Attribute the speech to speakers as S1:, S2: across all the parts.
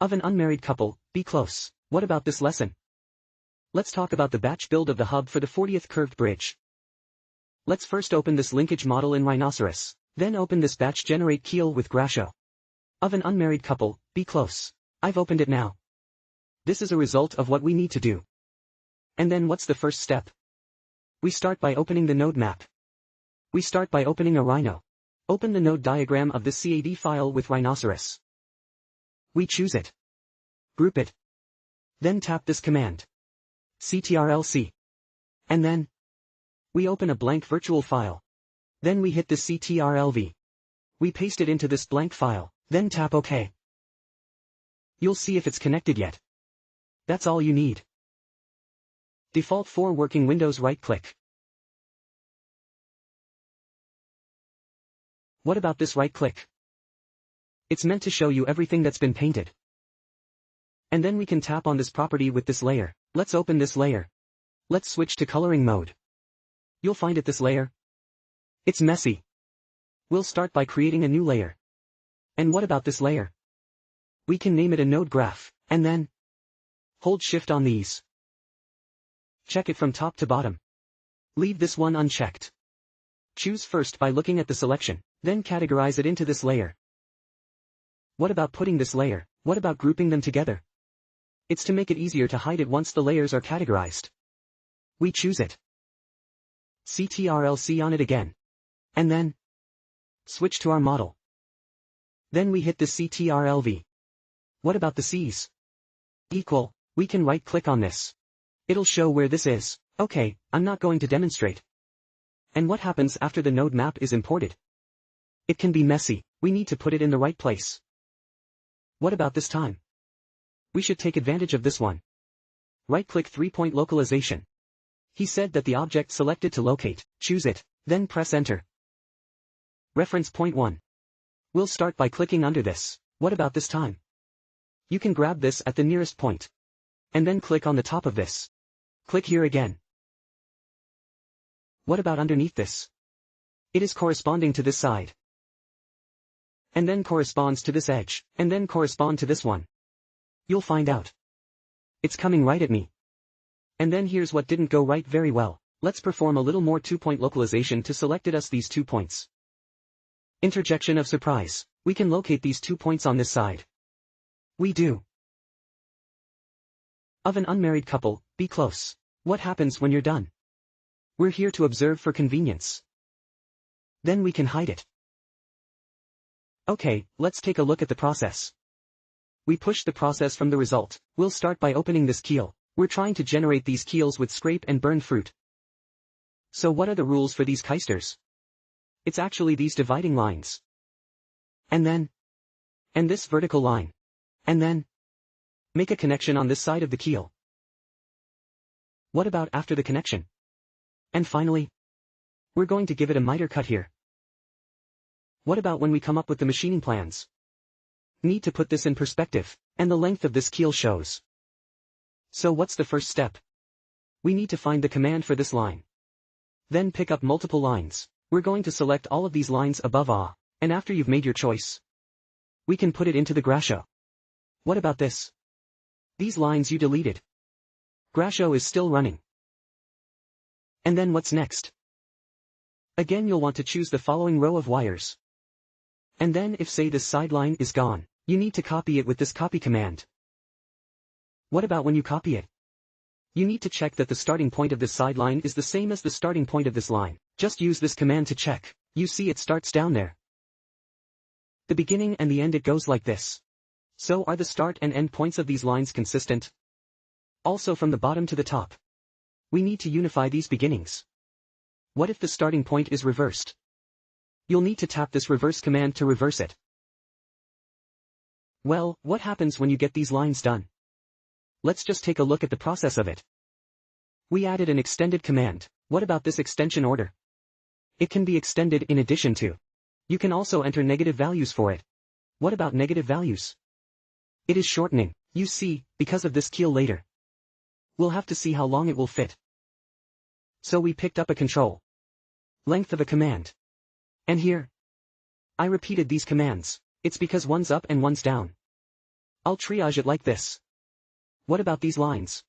S1: Of an unmarried couple, be close. What about this lesson? Let's talk about the batch build of the hub for the 40th curved bridge. Let's first open this linkage model in Rhinoceros, then open this batch generate keel with Grasho. Of an unmarried couple, be close. I've opened it now. This is a result of what we need to do. And then what's the first step? We start by opening the node map. We start by opening a Rhino. Open the node diagram of this CAD file with Rhinoceros. We choose it. Group it. Then tap this command. CTRL-C. And then we open a blank virtual file. Then we hit the CTRL-V. We paste it into this blank file, then tap OK. You'll see if it's connected yet. That's all you need. Default for working Windows right-click. What about this right-click? It's meant to show you everything that's been painted. And then we can tap on this property with this layer. Let's open this layer. Let's switch to coloring mode. You'll find this layer. It's messy. We'll start by creating a new layer. And what about this layer? We can name it a node graph, and then hold Shift on these. Check it from top to bottom. Leave this one unchecked. Choose first by looking at the selection, then categorize it into this layer. What about putting this layer? What about grouping them together? It's to make it easier to hide it once the layers are categorized. We choose it. CTRL-C on it again. And then switch to our model. Then we hit the CTRL-V. What about the C's? Equal. We can right-click on this. It'll show where this is. Okay, I'm not going to demonstrate. And what happens after the node map is imported? It can be messy. We need to put it in the right place. What about this time? We should take advantage of this one. Right-click 3-point localization. He said that the object selected to locate, choose it, then press enter. Reference point 1. We'll start by clicking under this. What about this time? You can grab this at the nearest point. And then click on the top of this. Click here again. What about underneath this? It is corresponding to this side. And then corresponds to this edge, and then correspond to this one. You'll find out. It's coming right at me. And then here's what didn't go right very well. Let's perform a little more 2-point localization to select us these 2 points. Interjection of surprise. We can locate these 2 points on this side. We do. Of an unmarried couple, be close. What happens when you're done? We're here to observe for convenience. Then we can hide it. Okay, let's take a look at the process. We push the process from the result. We'll start by opening this keel. We're trying to generate these keels with scrape and burn fruit. So what are the rules for these keisters? It's actually these dividing lines. And this vertical line. And then make a connection on this side of the keel. What about after the connection? And finally, we're going to give it a miter cut here. What about when we come up with the machining plans? Need to put this in perspective, and the length of this keel shows. So what's the first step? We need to find the command for this line. Then pick up multiple lines. We're going to select all of these lines above A, and after you've made your choice, we can put it into the Grasho. What about this? These lines you deleted. Grasho is still running. And then what's next? Again you'll want to choose the following row of wires. And then if say this sideline is gone, you need to copy it with this copy command. What about when you copy it? You need to check that the starting point of this sideline is the same as the starting point of this line. Just use this command to check. You see it starts down there. The beginning and the end it goes like this. So are the start and end points of these lines consistent? Also from the bottom to the top. We need to unify these beginnings. What if the starting point is reversed? You'll need to tap this reverse command to reverse it. Well, what happens when you get these lines done? Let's just take a look at the process of it. We added an extended command. What about this extension order? It can be extended in addition to. You can also enter negative values for it. What about negative values? It is shortening, you see, because of this keel later. We'll have to see how long it will fit. So we picked up a control. Length of a command. And here, I repeated these commands. It's because one's up and one's down. I'll triage it like this. What about these lines?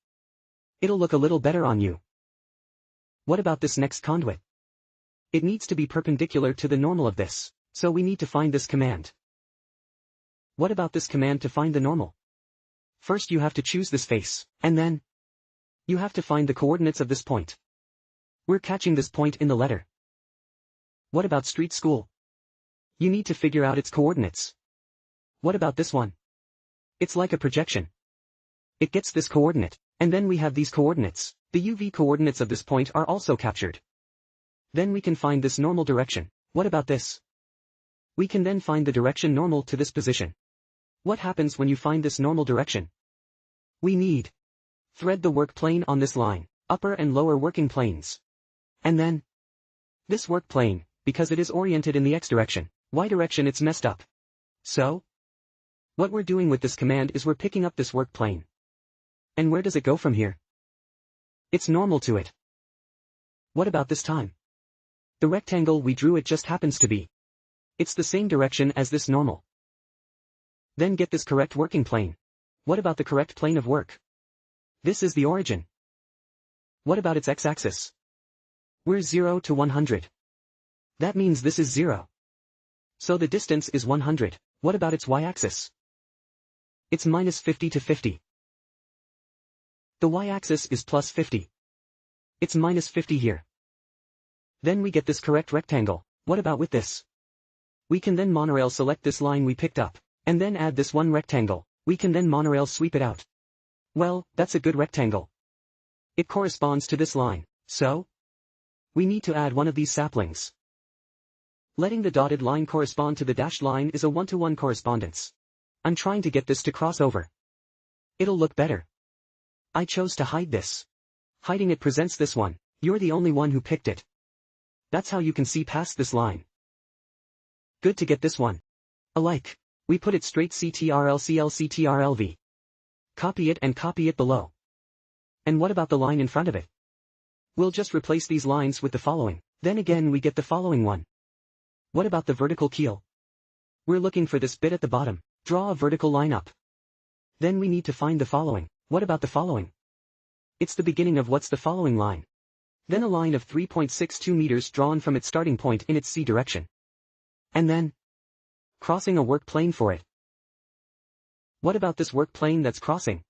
S1: It'll look a little better on you. What about this next conduit? It needs to be perpendicular to the normal of this, so we need to find this command. What about this command to find the normal? First you have to choose this face, and then you have to find the coordinates of this point. We're catching this point in the letter. What about street school? You need to figure out its coordinates. What about this one? It's like a projection. It gets this coordinate, and then we have these coordinates. The UV coordinates of this point are also captured. Then we can find this normal direction. What about this? We can then find the direction normal to this position. What happens when you find this normal direction? We need thread the work plane on this line, upper and lower working planes. And then this work plane, because it is oriented in the x direction, y direction it's messed up. So what we're doing with this command is we're picking up this work plane. And where does it go from here? It's normal to it. What about this time? The rectangle we drew, it just happens to be. It's the same direction as this normal. Then get this correct working plane. What about the correct plane of work? This is the origin. What about its x-axis? We're 0 to 100. That means this is 0. So the distance is 100. What about its y-axis? It's minus 50 to 50. The y-axis is plus 50. It's minus 50 here. Then we get this correct rectangle. What about with this? We can then monorail select this line we picked up, and then add this one rectangle. We can then monorail sweep it out. Well, that's a good rectangle. It corresponds to this line, so we need to add one of these saplings. Letting the dotted line correspond to the dashed line is a one-to-one correspondence. I'm trying to get this to cross over. It'll look better. I chose to hide this. Hiding it presents this one. You're the only one who picked it. That's how you can see past this line. Good to get this one. Alike. We put it straight CTRL-CL-CTRL-V. Copy it and copy it below. And what about the line in front of it? We'll just replace these lines with the following. Then again we get the following one. What about the vertical keel? We're looking for this bit at the bottom. Draw a vertical line up. Then we need to find the following. What about the following? It's the beginning of what's the following line. Then a line of 3.62 meters drawn from its starting point in its C direction. And then crossing a work plane for it. What about this work plane that's crossing?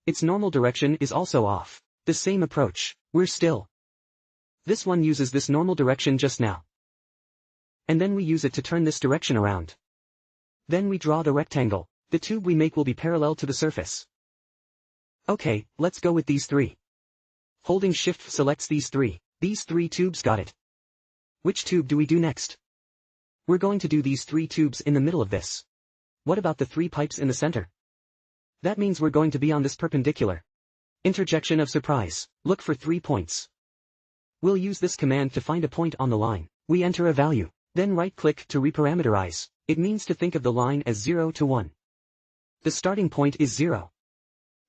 S1: Its normal direction is also off. The same approach. We're still. This one uses this normal direction just now. And then we use it to turn this direction around. Then we draw the rectangle. The tube we make will be parallel to the surface. Okay, let's go with these three. Holding Shift selects these three. These three tubes, got it. Which tube do we do next? We're going to do these three tubes in the middle of this. What about the three pipes in the center? That means we're going to be on this perpendicular. Interjection of surprise. Look for 3 points. We'll use this command to find a point on the line. We enter a value. Then right-click to reparameterize. It means to think of the line as 0 to 1. The starting point is 0.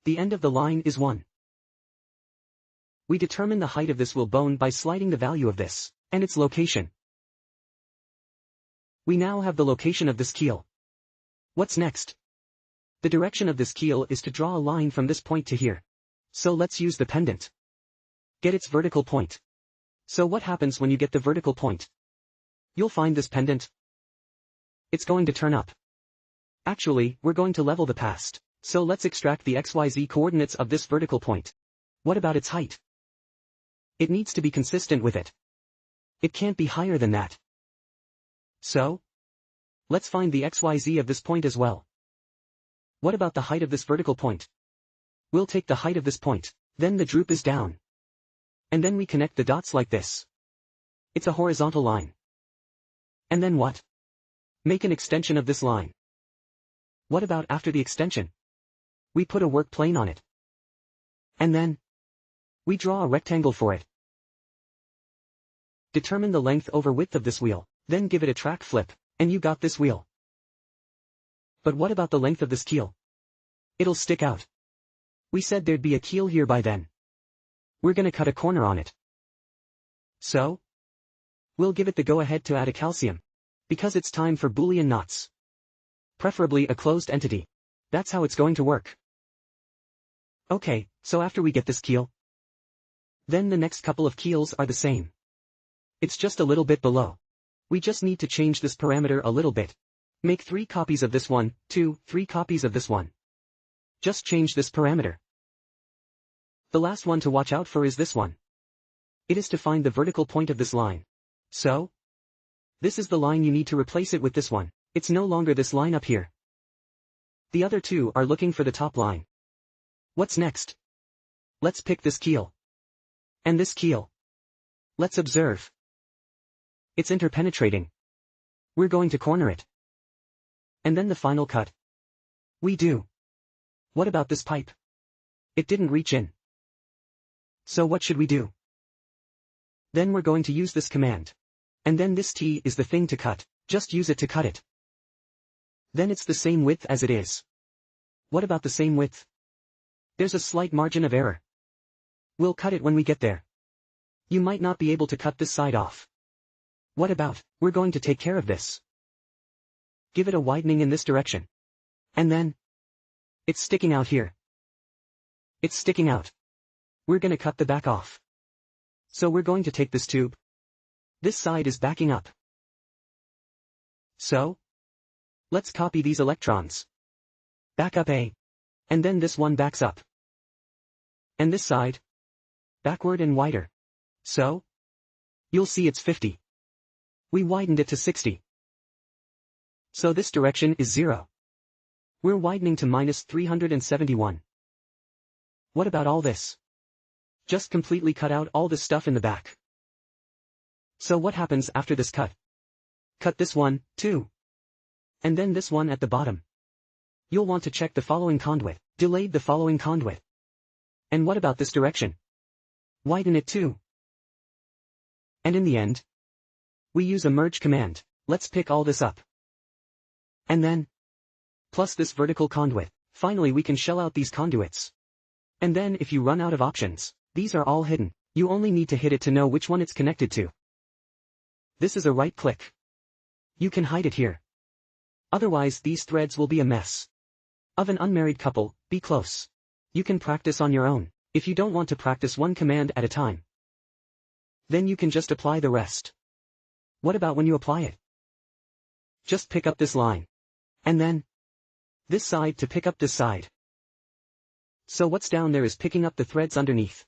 S1: The end of the line is 1. We determine the height of this wheel bone by sliding the value of this, and its location. We now have the location of this keel. What's next? The direction of this keel is to draw a line from this point to here. So let's use the pendant. Get its vertical point. So what happens when you get the vertical point? You'll find this pendant. It's going to turn up. Actually, we're going to level the past. So let's extract the XYZ coordinates of this vertical point. What about its height? It needs to be consistent with it. It can't be higher than that. So let's find the XYZ of this point as well. What about the height of this vertical point? We'll take the height of this point, then the droop is down. And then we connect the dots like this. It's a horizontal line. And then what? Make an extension of this line. What about after the extension? We put a work plane on it. And then we draw a rectangle for it. Determine the length over width of this wheel, then give it a track flip, and you got this wheel. But what about the length of this keel? It'll stick out. We said there'd be a keel here by then. We're gonna cut a corner on it. So we'll give it the go-ahead to add a calcium. Because it's time for Boolean knots. Preferably a closed entity. That's how it's going to work. Okay, so after we get this keel, then the next couple of keels are the same. It's just a little bit below. We just need to change this parameter a little bit. Make 3 copies of this one, 2, 3 copies of this one. Just change this parameter. The last one to watch out for is this one. It is to find the vertical point of this line. So, this is the line you need to replace it with this one. It's no longer this line up here. The other two are looking for the top line. What's next? Let's pick this keel. And this keel. Let's observe. It's interpenetrating. We're going to corner it. And then the final cut. We do. What about this pipe? It didn't reach in. So what should we do? Then we're going to use this command. And then this T is the thing to cut. Just use it to cut it. Then it's the same width as it is. What about the same width? There's a slight margin of error. We'll cut it when we get there. You might not be able to cut this side off. What about, we're going to take care of this. Give it a widening in this direction. And then, it's sticking out here. It's sticking out. We're going to cut the back off. So we're going to take this tube. This side is backing up. So, let's copy these electrons. Back up A. And then this one backs up. And this side, backward and wider. So, you'll see it's 50. We widened it to 60. So this direction is 0. We're widening to minus 371. What about all this? Just completely cut out all the stuff in the back. So what happens after this cut? Cut this one, too. And then this one at the bottom. You'll want to check the following conduit. Delayed the following conduit. And what about this direction? Widen it too. And in the end, we use a merge command. Let's pick all this up. And then, plus this vertical conduit. Finally we can shell out these conduits. And then if you run out of options, these are all hidden. You only need to hit it to know which one it's connected to. This is a right click. You can hide it here. Otherwise these threads will be a mess. Of an unmarried couple, be close. You can practice on your own. If you don't want to practice one command at a time, then you can just apply the rest. What about when you apply it? Just pick up this line. And then, this side to pick up this side. So what's down there is picking up the threads underneath.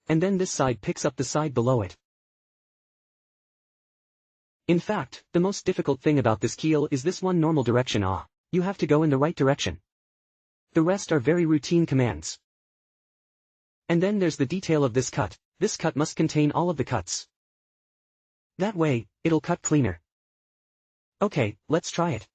S1: And then this side picks up the side below it. In fact, the most difficult thing about this keel is this one normal direction. You have to go in the right direction. The rest are very routine commands. And then there's the detail of this cut. This cut must contain all of the cuts. That way, it'll cut cleaner. Okay, let's try it.